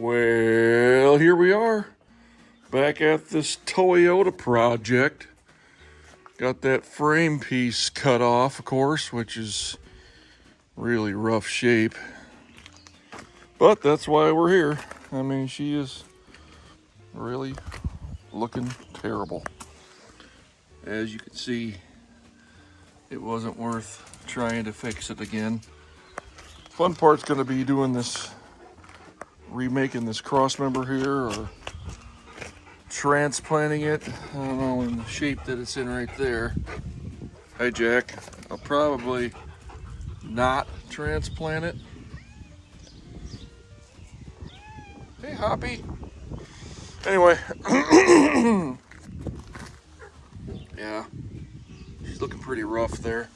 Well, here we are, back at this Toyota project. Got that frame piece cut off, of course, which is really rough shape. But that's why we're here. I mean, she is really looking terrible. As you can see, it wasn't worth trying to fix it again. Fun part's gonna be doing this, remaking this cross member here, or transplanting it. I don't know, in the shape that it's in right there. Hi Jack. I'll probably not transplant it. Hey Hoppy. Anyway, yeah, she's looking pretty rough there.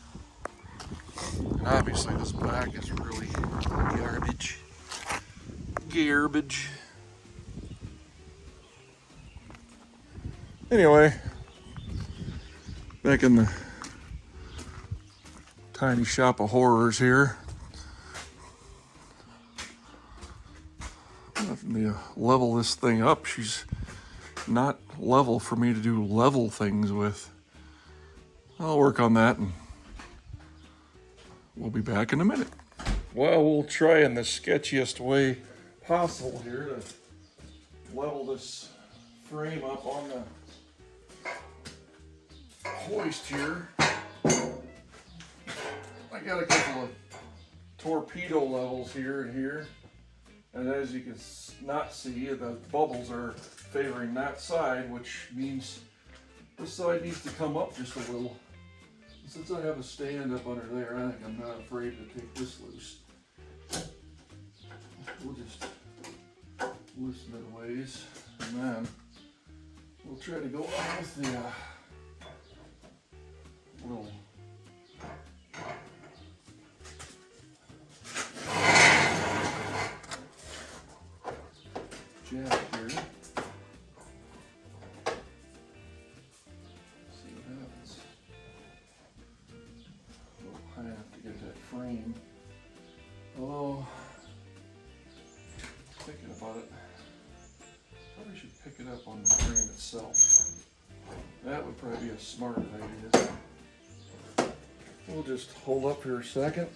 And obviously this back is really garbage. Anyway, back in the tiny shop of horrors here. Let me level this thing up. She's not level for me to do level things with. I'll work on that and we'll be back in a minute. Well, we'll try in the sketchiest way possible here to level this frame up on the hoist here. I got a couple of torpedo levels here and here, and as you can not see, the bubbles are favoring that side, which means this side needs to come up just a little. Since I have a stand up under there, I think I'm not afraid to take this loose. We'll just loosen it a ways, and then we'll try to go on with the little jack here. See what happens. I have to get that frame. Although, thinking about it, probably should pick it up on the frame itself. That would probably be a smart idea. We'll just hold up here a second.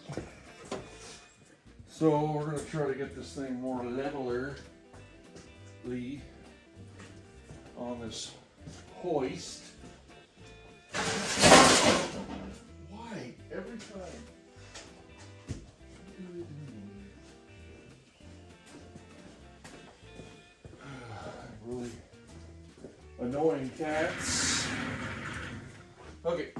So we're going to try to get this thing more levelerly on this hoist. Why? Every time. Really annoying cats. Okay.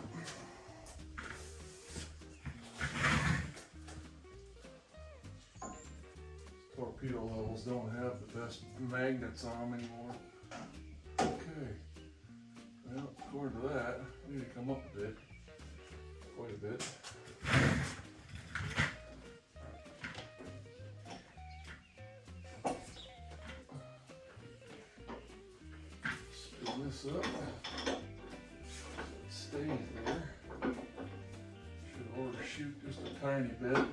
Torpedo levels don't have the best magnets on them anymore. Okay. Well, according to that, we need to come up a bit. Quite a bit. Spin this up. It stays there. Should overshoot just a tiny bit.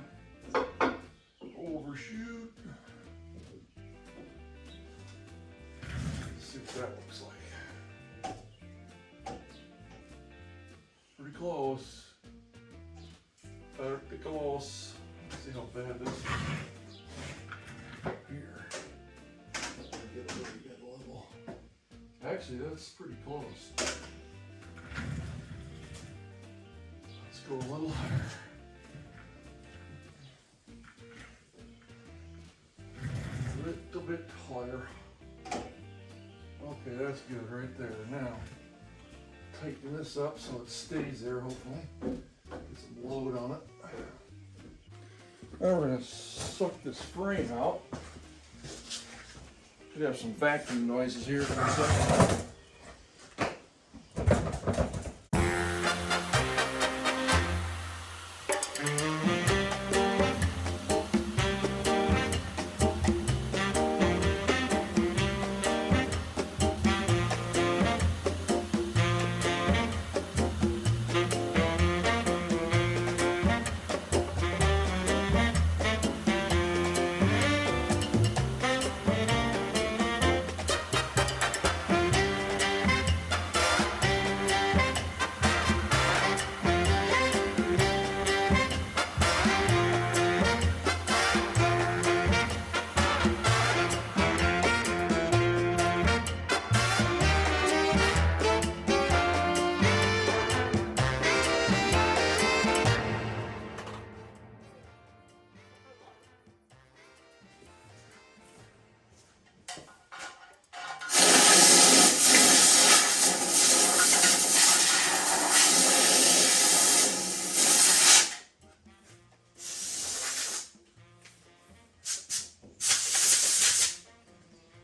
Overshoot. Let's see what that looks like. Pretty close. Pretty close. Let's see how bad this is. Here. Get a really good level. Actually, that's pretty close. Let's go a little higher. A bit higher. Okay, that's good right there. Now, tighten this up so it stays there, hopefully. Get some load on it. Now we're going to suck this frame out. Should have some vacuum noises here for a second.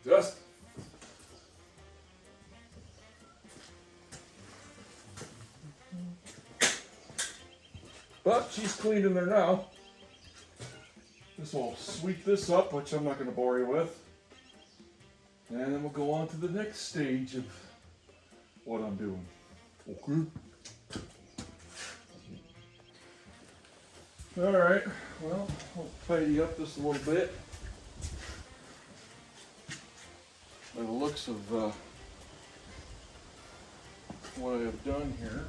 Just. But she's cleaned in there now. This will sweep this up, which I'm not going to bore you with. And then we'll go on to the next stage of what I'm doing. Okay. Alright, well, I'll tidy up just a little bit. By the looks of what I have done here.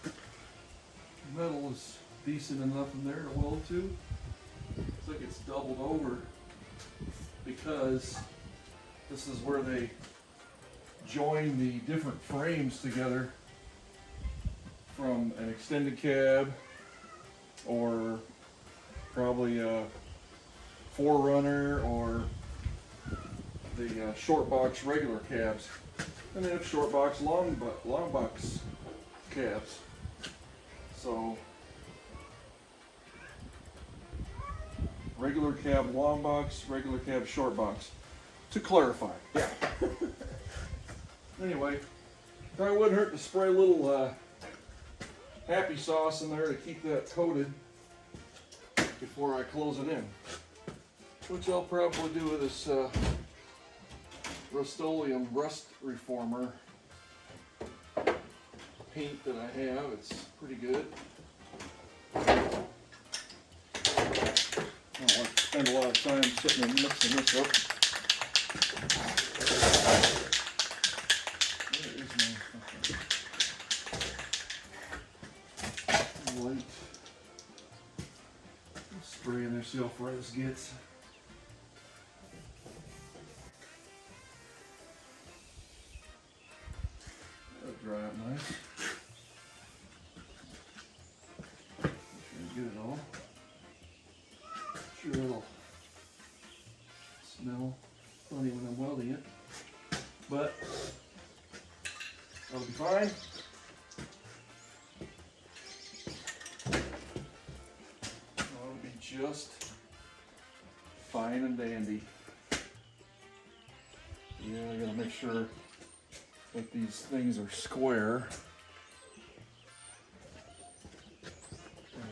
The metal is decent enough in there to weld to. Looks like it's doubled over because this is where they join the different frames together from an extended cab or probably a 4Runner or the short box regular cabs. And they have short box, long box cabs. So regular cab, long box, regular cab, short box. To clarify, yeah. Anyway, probably wouldn't hurt to spray a little happy sauce in there to keep that coated before I close it in. Which I'll probably do with this Rust-Oleum Rust Reformer paint that I have. It's pretty good. I don't want to spend a lot of time sitting and mixing this up. Where is my light? Spray in there, see how far this gets. That'll dry up nice. Get it all. Sure it'll smell funny when I'm welding it, but that'll be fine. That'll be just fine and dandy. Yeah, I gotta make sure that these things are square.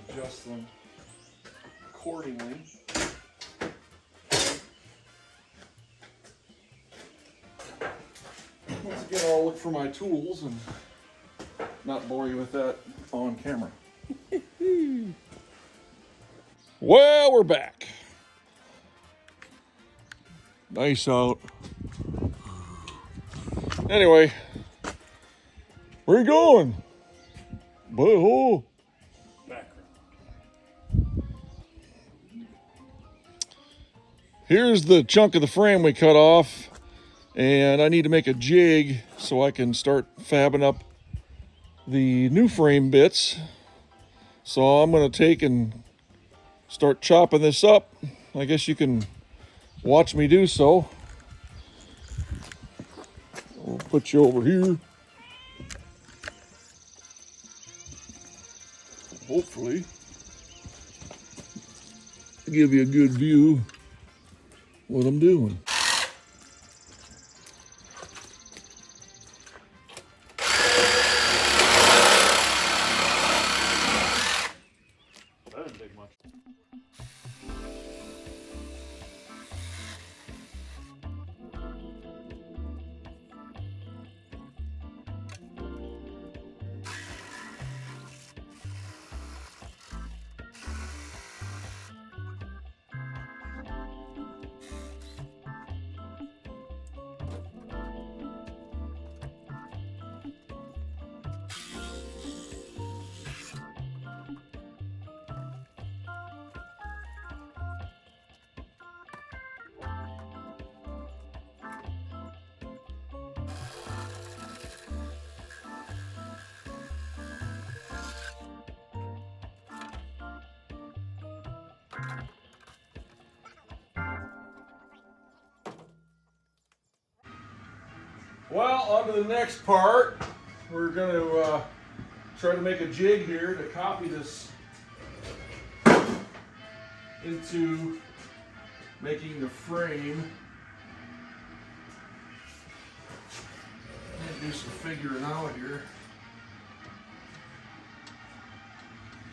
Adjust them accordingly. Once again, I'll look for my tools and not bore you with that on camera. Well, we're back. Nice out. Anyway, where you going? Butthole. Here's the chunk of the frame we cut off, and I need to make a jig so I can start fabbing up the new frame bits. So I'm going to take and start chopping this up. I guess you can watch me do so. I'll put you over here. Hopefully, give you a good view what I'm doing. That didn't take much. Well, on to the next part. We're going to try to make a jig here to copy this into making the frame. I'm gonna do some figuring out here.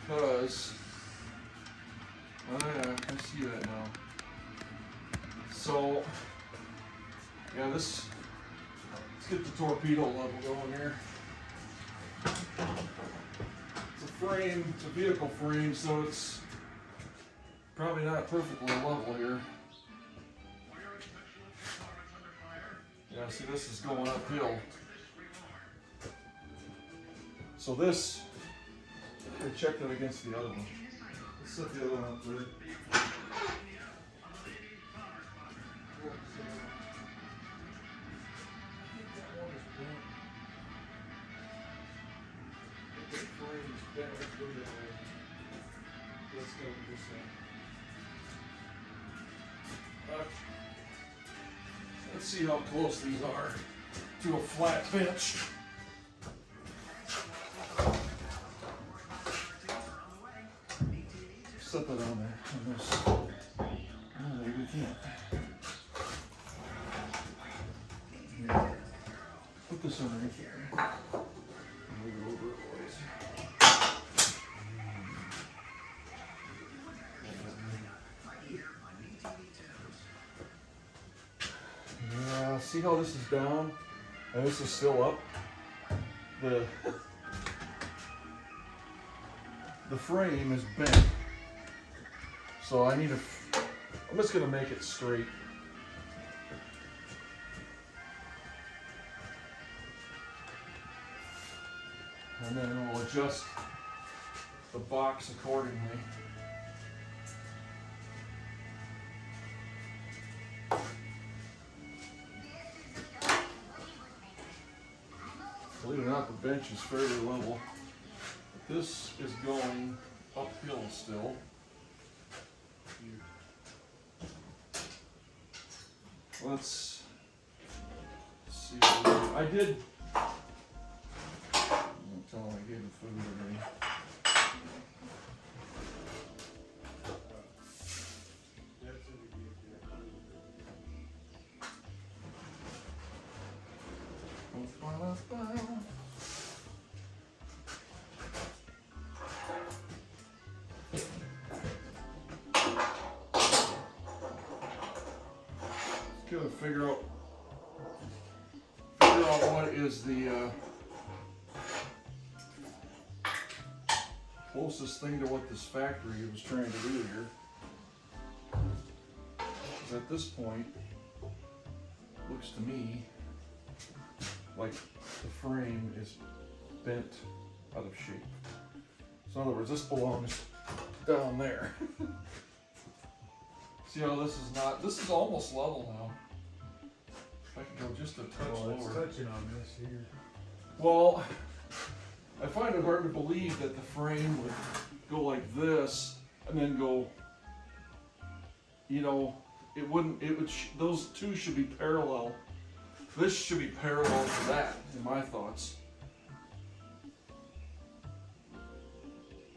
Because, oh yeah, I see that now. So, yeah, let's get the torpedo level going here. It's a frame, it's a vehicle frame, so it's probably not perfectly level here. Yeah, see, this is going uphill. So this, I check that against the other one. Let's set the other one up there. Let's go with this one. Let's see how close these are to a flat bench. Set that on there. On this. Oh, maybe we can't. Here. Put this on right here. Move it over a ways. Yeah, see how this is down and this is still up? The frame is bent. So I'm just gonna make it straight. And then we'll adjust the box accordingly. Believe it or not, the bench is fairly level. But this is going uphill still. Let's see. I did. Don't tell him I gave him food already. Gotta figure out what is the closest thing to what this factory was trying to do here. Because at this point, it looks to me like the frame is bent out of shape. So in other words, this belongs down there. See how this is not, this is almost level now. If I could go just a touch lower. It's touching on this here. Well, I find it hard to believe that the frame would go like this and then go, you know, it wouldn't, those two should be parallel. This should be parallel to that, in my thoughts.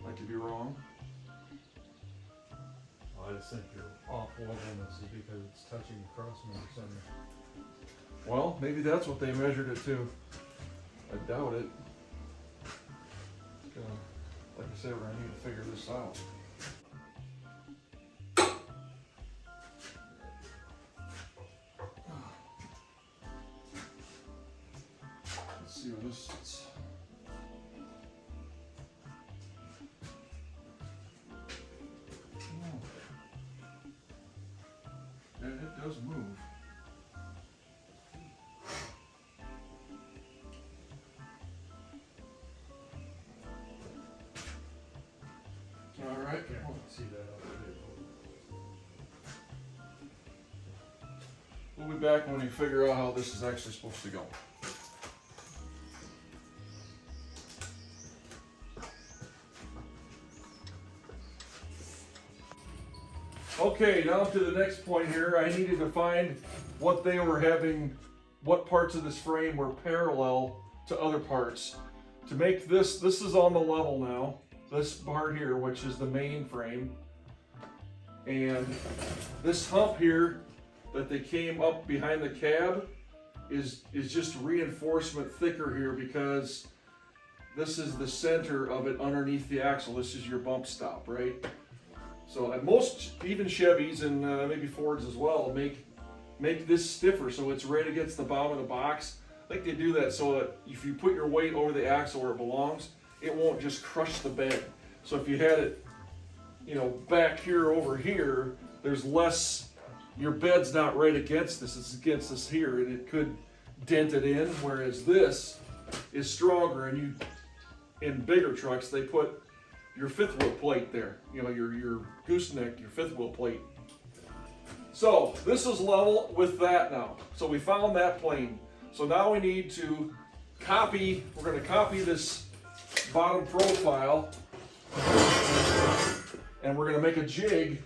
I could be wrong. I just think you're off levelness is because it's touching the crossmember center. Well, maybe that's what they measured it to. I doubt it. Like I said, we're gonna need to figure this out. Let's see where this sits. Yeah, it does move. All right. Can't see that up there. We'll be back when we figure out how this is actually supposed to go. Okay, now to the next point here. I needed to find what they were having, what parts of this frame were parallel to other parts. To make this is on the level now, this part here, which is the main frame. And this hump here that they came up behind the cab is just reinforcement thicker here, because this is the center of it underneath the axle. This is your bump stop, right? So at most, even Chevys and maybe Fords as well, make this stiffer so it's right against the bottom of the box. I think they do that so that if you put your weight over the axle where it belongs, it won't just crush the bed. So if you had it, you know, back here over here, there's less, your bed's not right against this, it's against this here, and it could dent it in, whereas this is stronger. And you, in bigger trucks, they put your fifth wheel plate there, you know, your gooseneck, your fifth wheel plate. So this is level with that now. So we found that plane. So now we need to copy, we're going to copy this bottom profile, and we're going to make a jig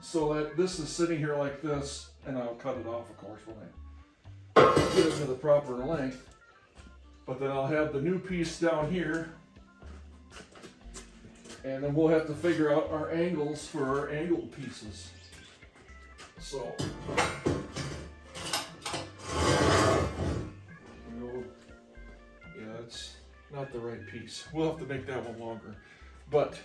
so that this is sitting here like this, and I'll cut it off, of course, when I get it to the proper length. But then I'll have the new piece down here, and then we'll have to figure out our angles for our angled pieces. So, yeah, that's not the right piece. We'll have to make that one longer. But,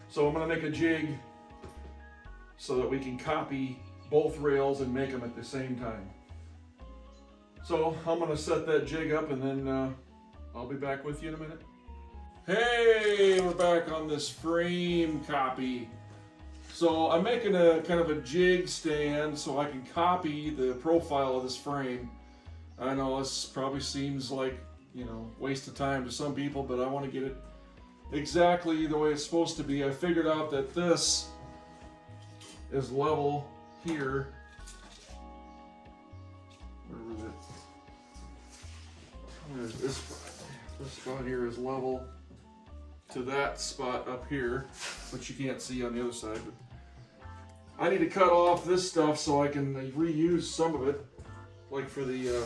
so I'm gonna make a jig so that we can copy both rails and make them at the same time. So I'm gonna set that jig up, and then I'll be back with you in a minute. Hey, we're back on this frame copy. So I'm making a kind of a jig stand so I can copy the profile of this frame. I know this probably seems like, you know, waste of time to some people, but I want to get it exactly the way it's supposed to be. I figured out that this is level here. Where was it? Where is this spot? This spot here is level to that spot up here, which you can't see on the other side. But I need to cut off this stuff so I can reuse some of it, like for the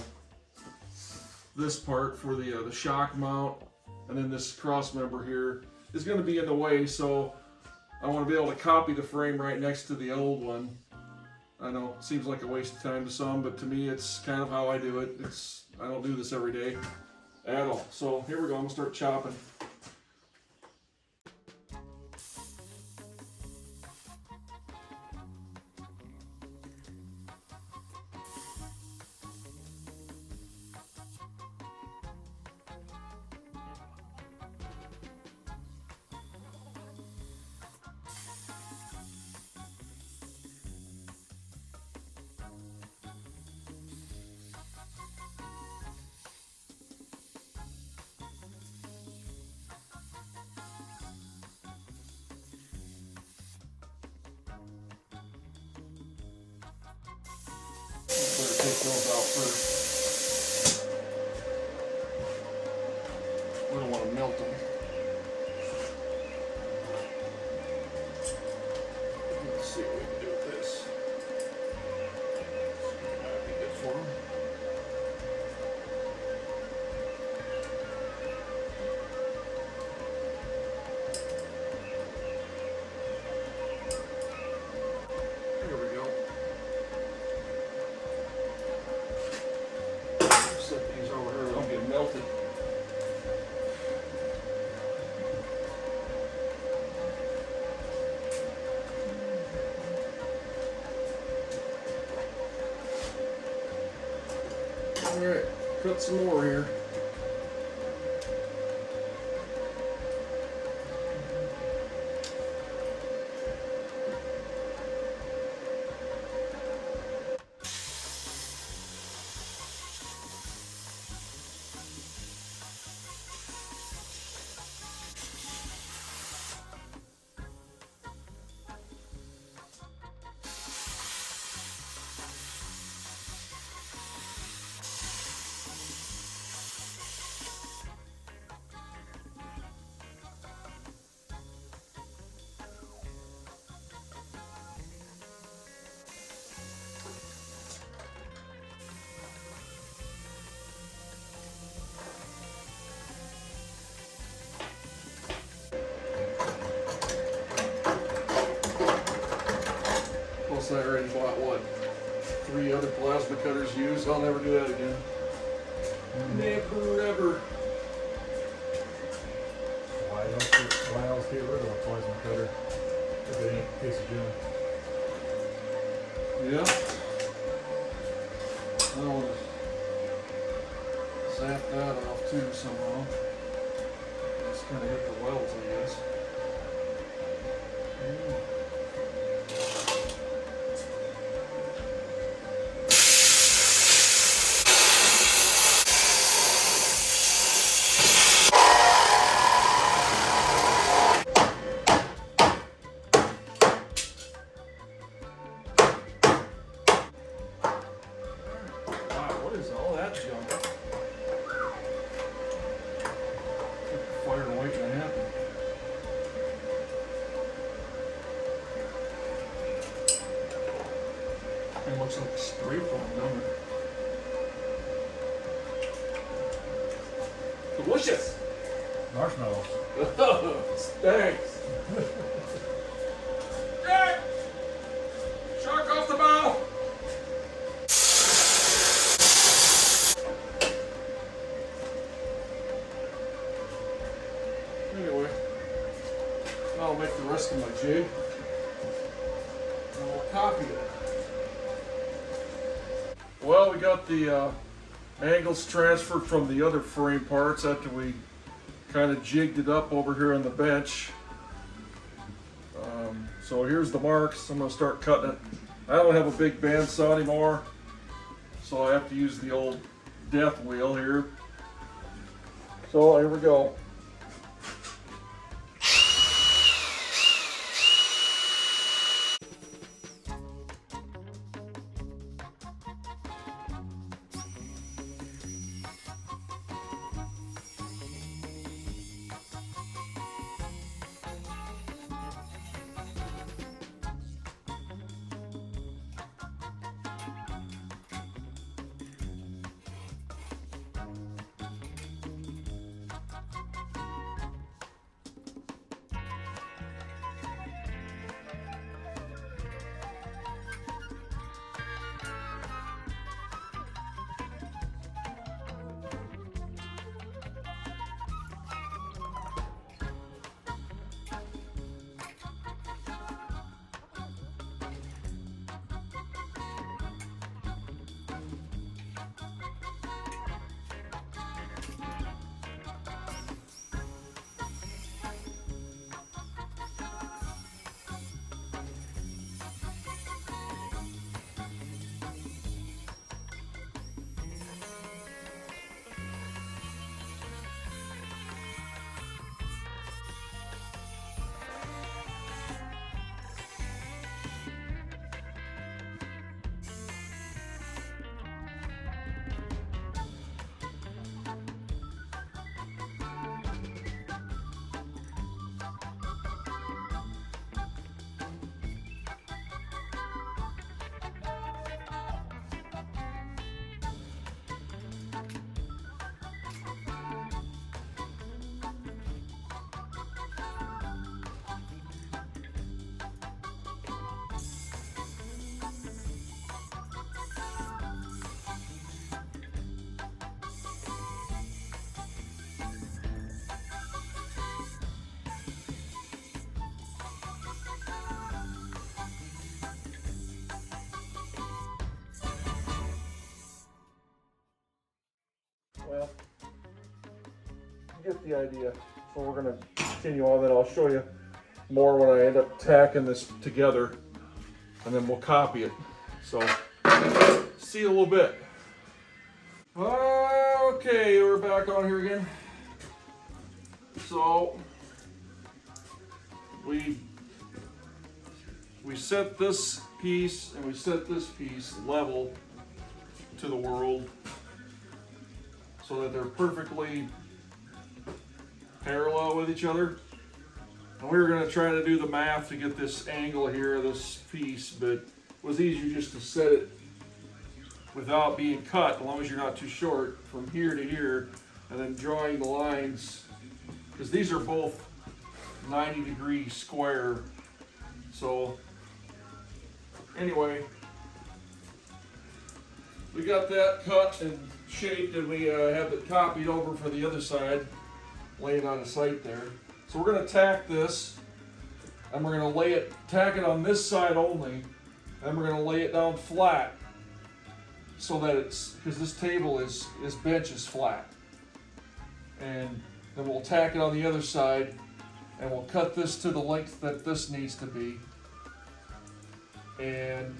this part for the shock mount, and then this cross member here is going to be in the way, so I want to be able to copy the frame right next to the old one. I know it seems like a waste of time to some, but to me it's kind of how I do it. I don't do this every day at all. So here we go, I'm gonna start chopping. Take those out first. We don't want to melt them. Let's see what we can do with this. That'd be good for them. There we go. Set these over here, they'll get melted. Alright, cut some more here. every other plasma cutter's used. I'll never do that again. Never. Why else get rid of a plasma cutter if it ain't a piece of junk? Yeah. I'll zap that off too somehow. Just kind of hit the welds, I guess. Wow, what is all that junk? Fire waiting to happen. It looks like a spray foam, doesn't it? Delicious! Marshmallows. Thanks. Jack! Shark off the bow! Anyway, I'll make the rest of my jig. And we'll copy it. Well, we got the angles transferred from the other frame parts after we kind of jigged it up over here on the bench. So here's the marks. I'm going to start cutting it. I don't have a big bandsaw anymore, so I have to use the old death wheel here. So here we go. Well, you get the idea. So we're going to continue on that. I'll show you more when I end up tacking this together, and then we'll copy it. So, see you in a little bit. Okay, we're back on here again. So, we set this piece and we set this piece level to the world, so that they're perfectly parallel with each other. And we were going to try to do the math to get this angle here, this piece, but it was easier just to set it without being cut, as long as you're not too short, from here to here, and then drawing the lines, because these are both 90-degree square. So anyway, we got that cut and shaped, and we have it copied over for the other side, laying on the site there. So we're gonna tack this, and we're gonna tack it on this side only, and we're gonna lay it down flat, so that because this bench is flat. And then we'll tack it on the other side, and we'll cut this to the length that this needs to be, and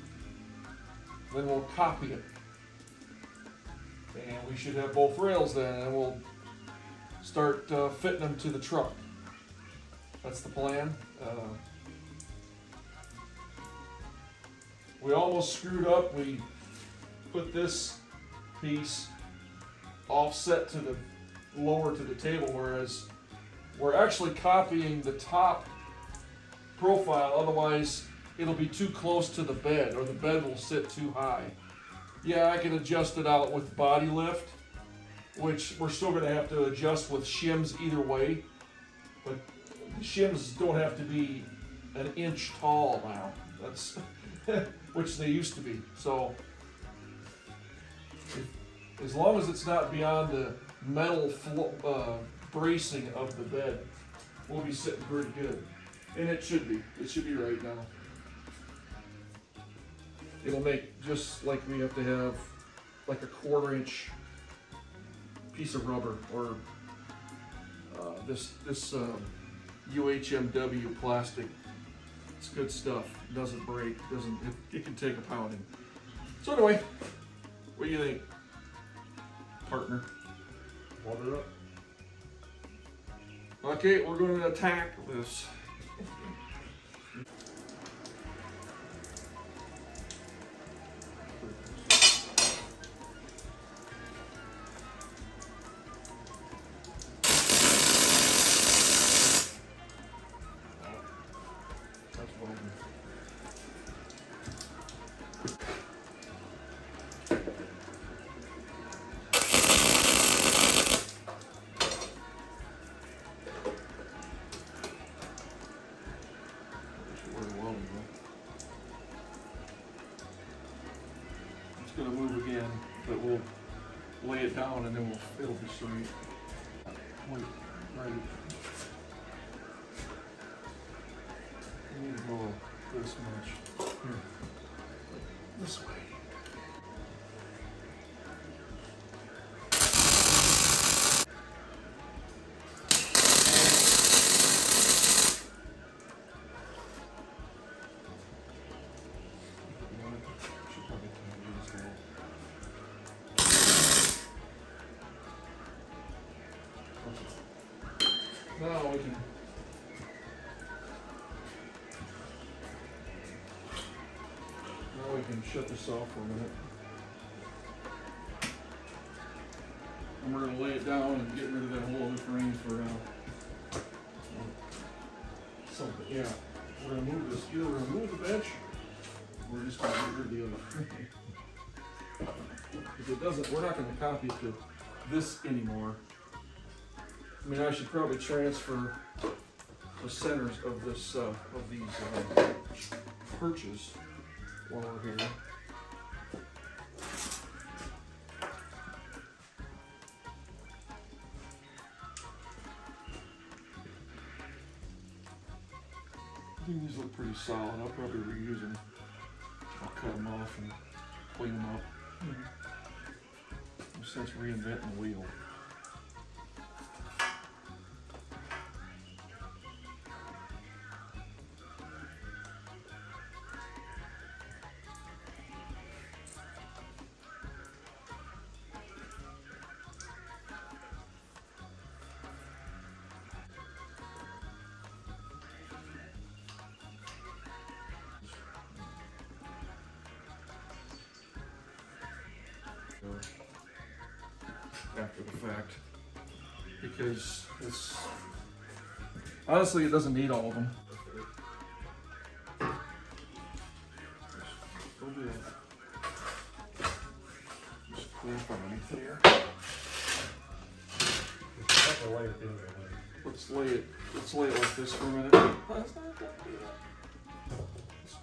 then we'll copy it. And we should have both rails then, and we'll start fitting them to the truck. That's the plan. We almost screwed up. We put this piece offset to the lower to the table, whereas we're actually copying the top profile, otherwise it'll be too close to the bed, or the bed will sit too high. Yeah, I can adjust it out with body lift, which we're still going to have to adjust with shims either way, but the shims don't have to be an inch tall now. That's which they used to be. So as long as it's not beyond the metal bracing of the bed, we'll be sitting pretty good. And it should be. It should be right now. It'll make, just like we have to have like a 1/4 inch piece of rubber, or this UHMW plastic. It's good stuff. It doesn't break. It can take a pounding. So anyway, what do you think, partner? Water up. Okay, we're going to attack this. That's welding. It's going to move again, but we'll lay it down and then it'll be straight. Wait, right. We need to go this much. Here. This way. Should probably do this little. Now we can. Now we can shut this off for a minute. And we're going to lay it down and get rid of that whole other frame for something. Yeah, we're going to move this. Either we're going to move the bench, or we're just going to get rid of the other frame. If it doesn't, we're not going to copy it to this anymore. I mean, I should probably transfer the centers of this these perches while we're here. I think these look pretty solid. I'll probably reuse them. I'll cut them off and clean them up. No sense reinventing the wheel. After the fact, because it's honestly, it doesn't need all of them. Just clamp underneath here. Let's lay it like this for a minute. Let's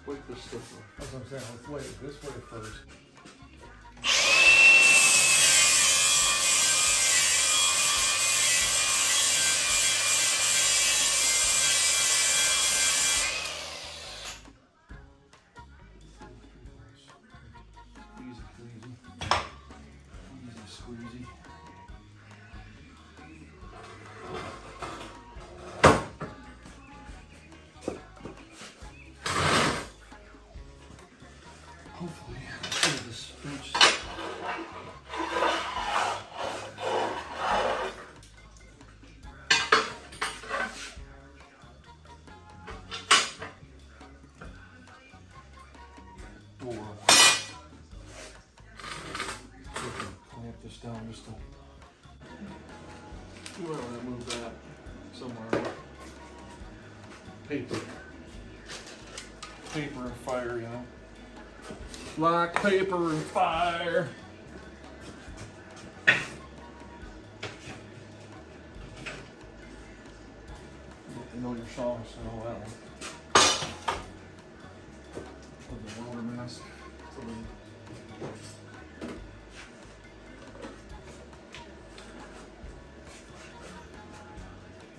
break this stuff up. That's what I'm saying. Let's lay it this way first. squeezy. Hopefully, this bench. Door. Clamp this down just to. You might want to move that somewhere. Paper. Paper and fire, you know. Like paper and fire. You know your song, so know that one. Of the wilderness.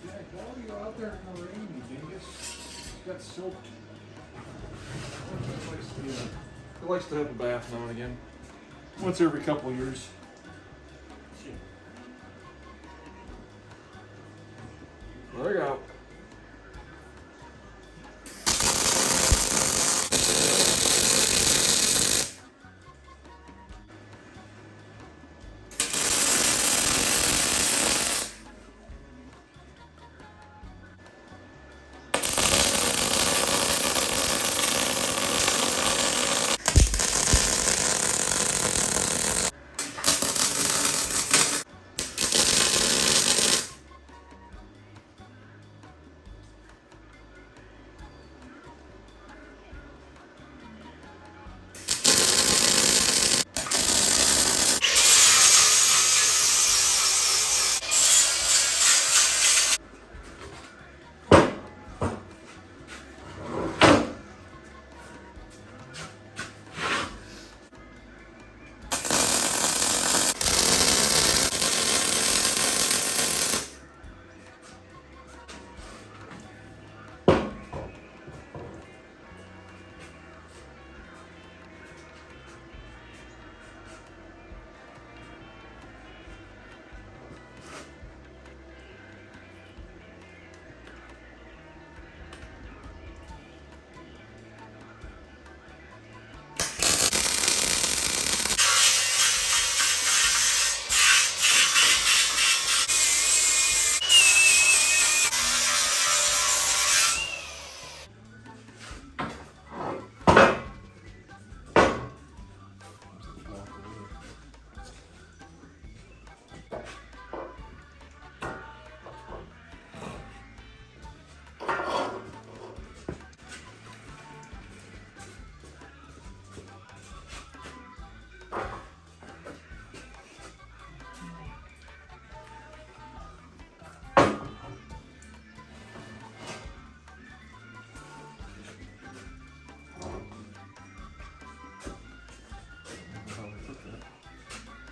Jack, why are you out there in the rain, you dingus? You got soaked. It likes to have a bath now and again. Once every couple of years. There you go.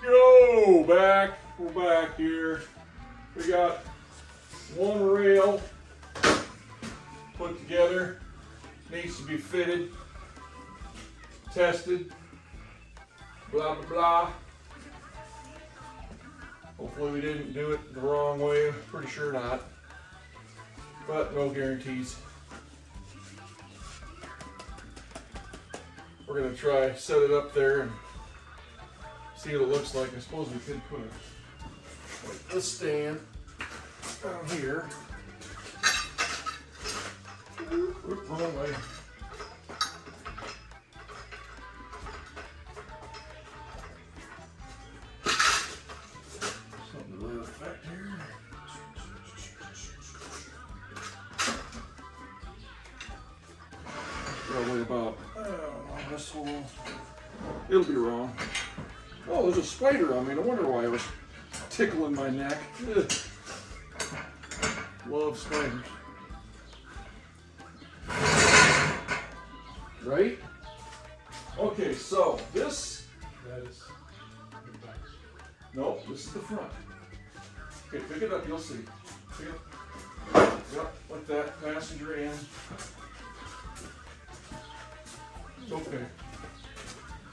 Yo, we're back here. We got one rail put together, needs to be fitted, tested, blah, blah, blah. Hopefully we didn't do it the wrong way, pretty sure not, but no guarantees. We're gonna try set it up there and see what it looks like. I suppose we could put a stand down here. Oop, wrong way. Something to that effect here. Probably about, I don't know, this whole, it'll be wrong. Oh, there's a spider on me. No wonder why it was tickling my neck. Ugh. Love spiders. Right? Okay, so this. That is the back. No, this is the front. Okay, pick it up, you'll see. Pick it up. Yep, like that. Passenger in. It's okay.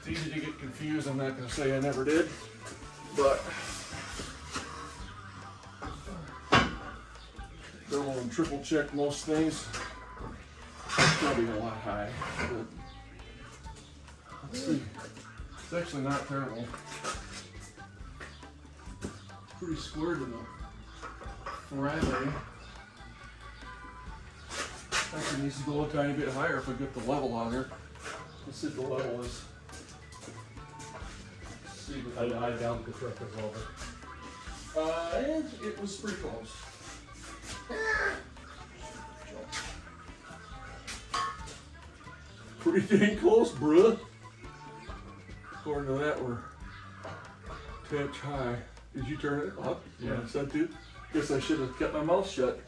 It's easy to get confused. I'm not going to say I never did. but double and triple check most things. It's gonna be a lot high, but let's see. It's actually not terrible. Pretty square to the Friday. Actually needs to go a tiny bit higher if I get the level on here. Let's see if the level is. Let's see if I downed the truck as well. and it was pretty close. Pretty dang close, bruh. According to that, we're touch high. Did you turn it up? Yeah. I said to. Guess I should have kept my mouth shut.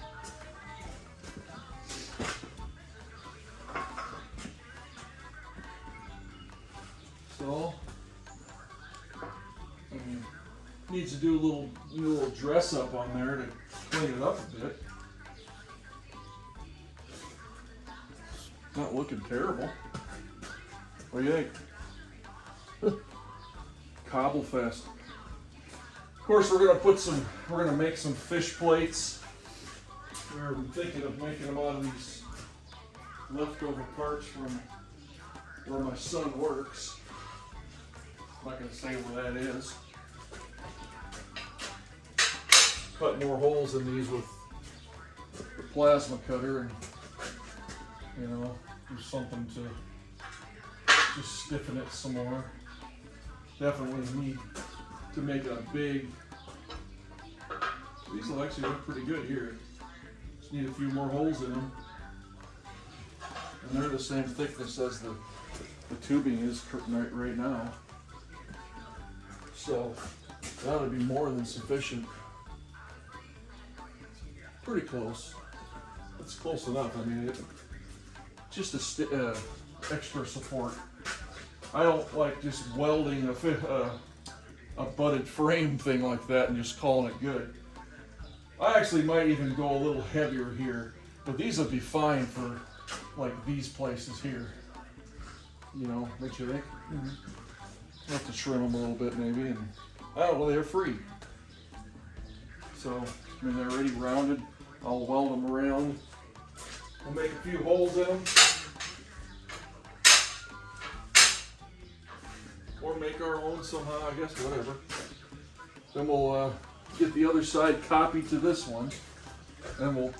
So, needs to do a little dress up on there to clean it up a bit. Not looking terrible. What do you think? Cobble fest. Of course, we're gonna make some fish plates. We're thinking of making them out of these leftover parts from where my son works. I'm not gonna say where that is. Cut more holes in these with the plasma cutter and, you know, do something to just stiffen it some more. Definitely need to make it a big. These will actually look pretty good here. Just need a few more holes in them. And they're the same thickness as the tubing is right now. So that would be more than sufficient. Pretty close. It's close enough. I mean, just a extra support. I don't like just welding a butted frame thing like that and just calling it good. I actually might even go a little heavier here, but these would be fine for like these places here. You know, what you think? Mm-hmm. I'll have to trim them a little bit maybe, and oh well, they're free. So, I mean, they're already rounded. I'll weld them around. We'll make a few holes in them. Or make our own somehow, I guess, whatever. Then we'll get the other side copied to this one. And we'll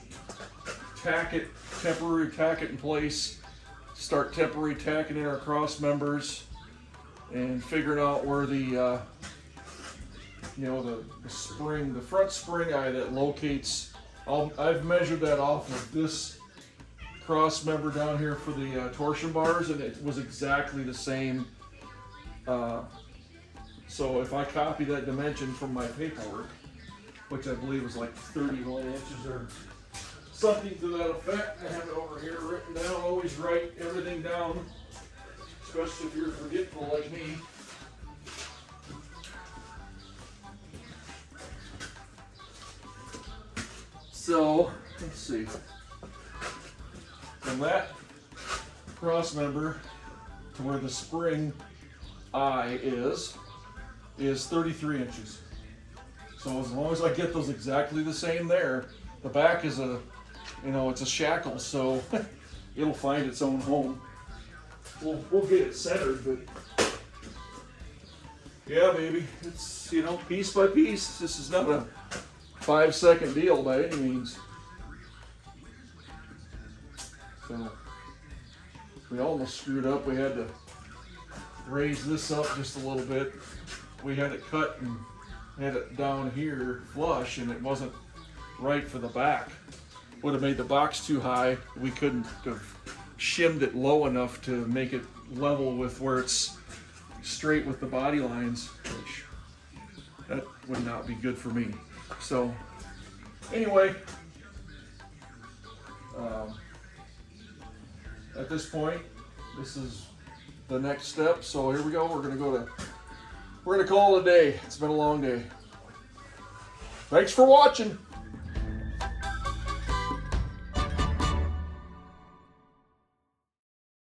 tack it, temporary tack it in place. Start temporary tacking in our cross members. And figuring out where the, the spring, the front spring eye that locates. I've measured that off of this cross member down here for the torsion bars, and it was exactly the same. So if I copy that dimension from my paperwork, which I believe was like 31 inches or something to that effect, I have it over here written down. Always write everything down, especially if you're forgetful like me. So, let's see. From that cross member to where the spring eye is 33 inches. So as long as I get those exactly the same there, the back is it's a shackle, so it'll find its own home. We'll get it centered, but yeah, baby, it's, piece by piece. This is not a 5-second deal by any means. So we almost screwed up. We had to raise this up just a little bit. We had it cut and had it down here flush, and it wasn't right for the back. Would have made the box too high. We couldn't have shimmed it low enough to make it level with where it's straight with the body lines, which that would not be good for me. So anyway, at this point, this is the next step. So here we go. We're gonna call it a day. It's been a long day. Thanks for watching.